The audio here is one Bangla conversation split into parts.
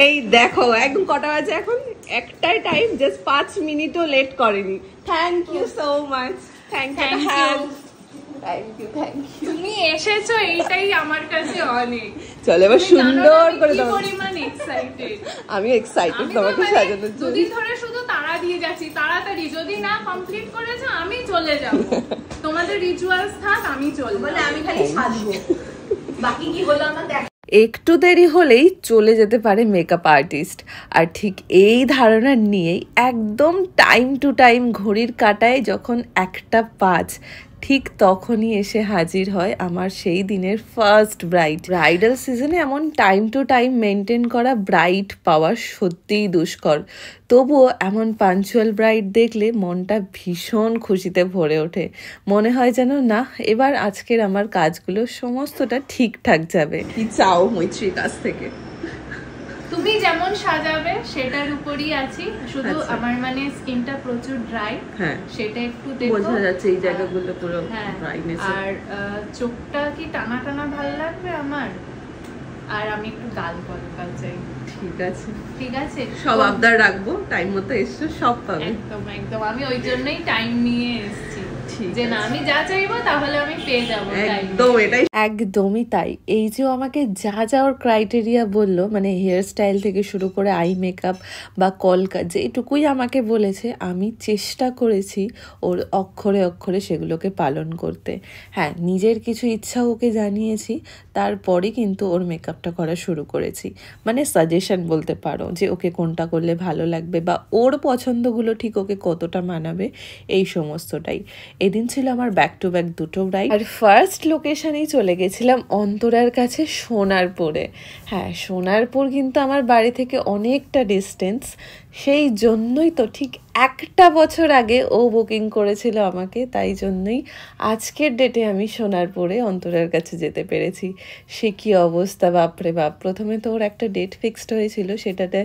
এই দেখো একদম কটা বাজে এখন, একটাই টাইম, জাস্ট 5 মিনিটও লেট করেনি। Thank you so much. Thank you. তুমি এসেছো এইটাই আমার কাছে অনেক। চলো এবার সুন্দর করে দাও। আমি এক্সাইটেড তোমাকে সাজানোর জন্য। দুদিন ধরে শুধু তাড়া দিয়ে যাচ্ছি, তাড়াতাড়ি যদি না কমপ্লিট করেছো আমি চলে যাব। তোমাদের রিচুয়ালস থাক, আমি চলবো, মানে আমি খালি সাজবো, বাকি কি হলো আমার দেখ। একটু দেরি হলেই চলে যেতে পারে মেকআপ আর্টিস্ট, আর ঠিক এই ধারণা নিয়েই একদম টাইম টু টাইম ঘড়ির কাঁটায় যখন 1:05 ঠিক তখনই এসে হাজির হয় আমার সেই দিনের ফার্স্ট ব্রাইডাল সিজনে এমন টাইম টু টাইম মেনটেন করা ব্রাইড পাওয়া সত্যিই দুষ্কর। তবুও এমন পাঞ্চুয়াল ব্রাইড দেখলে মনটা ভীষণ খুশিতে ভরে ওঠে। মনে হয় যেন না, এবার আজকের আমার কাজগুলো সমস্তটা ঠিকঠাক যাবে। কি চাও মৈত্রীর কাছ থেকে? তুমি যেমন সাজাবে সেটার উপরই আছি, শুধু আমার মানে স্কিনটা প্রচুর ড্রাই, হ্যাঁ সেটা একটু দেখো, বোঝা যাচ্ছে এই জায়গাগুলো পুরো ড্রাইনেস। আর চোখটা কি টানা টানা ভালো লাগবে আমার, আর আমি একটু গাল চাই। ঠিক আছে ঠিক আছে, সব আবদার রাখবো, টাইম মতো এসছো সব পাবে। একদম একদম, আমি ওই জন্যই টাইম নিয়ে এসেছি যে না আমি যা চাইবো তাহলে আমি পেয়ে যাবো। একদম এটাই, একদমই তাই। এই যে আমাকে যা যা ওর ক্রাইটেরিয়া বললো, মানে হেয়ার স্টাইল থেকে শুরু করে আই মেকআপ বা কলকা, যেটুকুই আমাকে বলেছে আমি চেষ্টা করেছি ওর অক্ষরে অক্ষরে সেগুলোকে পালন করতে। হ্যাঁ, নিজের কিছু ইচ্ছা ওকে জানিয়েছি, তারপরে কিন্তু ওর মেকআপটা করা শুরু করেছি। মানে সাজেশন বলতে পারো যে ওকে কোনটা করলে ভালো লাগবে বা ওর পছন্দগুলো ঠিক ওকে কতটা মানাবে, এই সমস্তটাই। এদিন ছিল আমার ব্যাক টু ব্যাক দুটো ব্রাইড, আর ফার্স্ট লোকেশনেই চলে গেছিলাম অন্তরার কাছে সোনারপুরে। হ্যাঁ, সোনারপুর কিন্তু আমার বাড়ি থেকে অনেকটা ডিস্টেন্স, সেই জন্যই তো ঠিক 1 বছর আগে ও বুকিং করেছিল আমাকে, তাই জন্যই আজকের ডেটে আমি সোনারপুরে অন্তরার কাছে যেতে পেরেছি। সে কি অবস্থা, বাপরে বাপ। প্রথমে তো ওর একটা ডেট ফিক্সড হয়েছিল, সেটাতে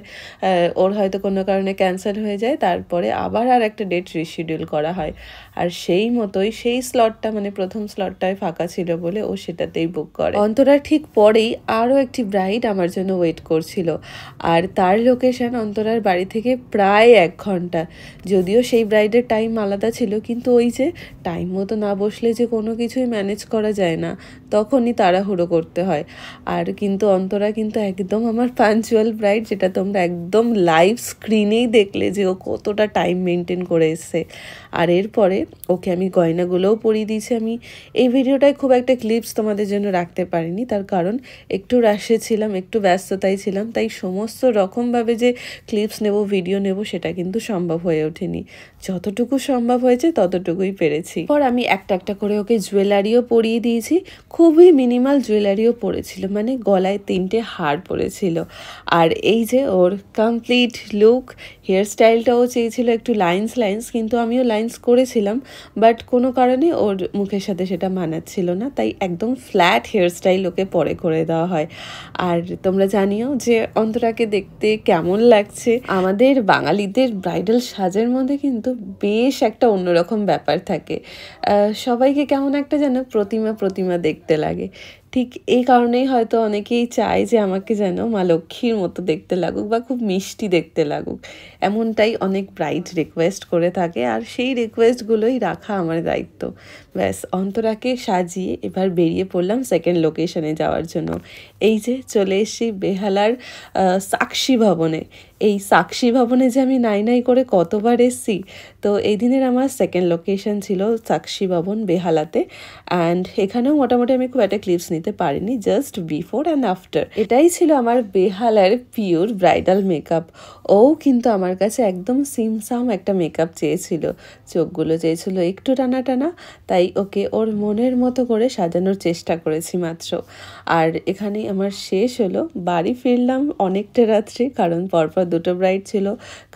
ওর হয়তো কোনো কারণে ক্যান্সেল হয়ে যায়, তারপরে আবার আর একটা ডেট রিশিডিউল করা হয়, আর সেই মতোই সেই স্লটটা মানে প্রথম স্লটটায় ফাঁকা ছিল বলে ও সেটাতেই বুক করে। অন্তরার ঠিক পরেই আরও একটি ব্রাইড আমার জন্য ওয়েট করছিল, আর তার লোকেশন অন্তরার বাড়ি থেকে প্রায় 1 ঘন্টা। যদিও সেই ব্রাইডের টাইম আলাদা ছিল, কিন্তু ওই যে টাইম মতো না বসলে যে কোনো কিছুই ম্যানেজ করা যায় না, তখনই তাড়াহুড়ো করতে হয়। আর কিন্তু অন্তরা কিন্তু একদম আমার পাঞ্চুয়াল ব্রাইড, যেটা তোমরা একদম লাইভ স্ক্রিনেই দেখলে যে ও কতটা টাইম মেনটেন করে এসছে। আর এরপরে ওকে আমি গয়নাগুলোও পরিয়ে দিয়েছি। আমি এই ভিডিওটায় খুব একটা ক্লিপস তোমাদের জন্য রাখতে পারিনি, তার কারণ একটু রাশে ছিলাম, একটু ব্যস্ততায় ছিলাম, তাই সমস্ত রকমভাবে যে ক্লিপস নেব, ভিডিও নেব, সেটা কিন্তু সম্ভব হয়ে ওঠেনি। যতটুকু সম্ভব হয়েছে ততটুকুই পেরেছি। পর আমি একটা একটা করে ওকে জুয়েলারিও পরিয়ে দিয়েছি, খুবই মিনিমাল জুয়েলারিও পরেছিল, মানে গলায় 3টে হার পরেছিল। আর এই যে ওর কমপ্লিট লুক, হেয়ার স্টাইলটাও চেয়েছিল একটু লাইন্স, কিন্তু আমিও লাইন্স করেছিলাম, বাট কোনো কারণে ওর মুখের সাথে সেটা মানাচ্ছিল না, তাই একদম ফ্ল্যাট হেয়ার স্টাইল ওকে পরে করে দেওয়া হয়। আর তোমরা জানিও যে অন্তরাকে দেখতে কেমন লাগছে। আমাদের বাঙালিদের ব্রাইডাল সাজের মধ্যে কিন্তু বেশ একটা অন্যরকম ব্যাপার থাকে, সবাইকে কেমন একটা যেন প্রতিমা দেখতে লাগে। ঠিক এই কারণেই হয়তো অনেকেই চায় যে আমাকে যেন মা লক্ষ্মীর মতো দেখতে লাগুক বা খুব মিষ্টি দেখতে লাগুক, এমনটাই অনেক ব্রাইড রিকোয়েস্ট করে থাকে, আর সেই রিকোয়েস্টগুলোই রাখা আমার দায়িত্ব। ব্যাস, অন্তরাকে সাজিয়ে এবার বেরিয়ে পড়লাম সেকেন্ড লোকেশনে যাওয়ার জন্য। এই যে চলে এসেছি বেহালার সাক্ষী ভবনে। এই সাক্ষী ভবনে যে আমি নাই করে কতবার এসেছি। তো এই দিনের আমার সেকেন্ড লোকেশন ছিল সাক্ষী ভবন বেহালাতে, অ্যান্ড এখানেও মোটামুটি আমি খুব একটা ক্লিপস নিতে পারিনি, জাস্ট বিফোর অ্যান্ড আফটার। এটাই ছিল আমার বেহালার পিওর ব্রাইডাল মেকআপ। ও কিন্তু আমার কাছে একদম সিমসাম একটা মেকআপ চেয়েছিল, চোখগুলো চেয়েছিল একটু টানা টানা, তাই ওকে ওর মনের মতো করে সাজানোর চেষ্টা করেছি মাত্র। আর এখানেই আমার শেষ হলো, বাড়ি ফিরলাম অনেকটা রাত্রে, কারণ পরপর দুটো ব্রাইড ছিল,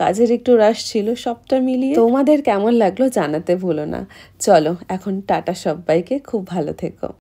কাজের একটু রাশ ছিল, সবটা মিলিয়ে। তোমাদের কেমন লাগলো জানাতে ভুলো না। চলো এখন টাটা সবাইকে, খুব ভালো থেকো।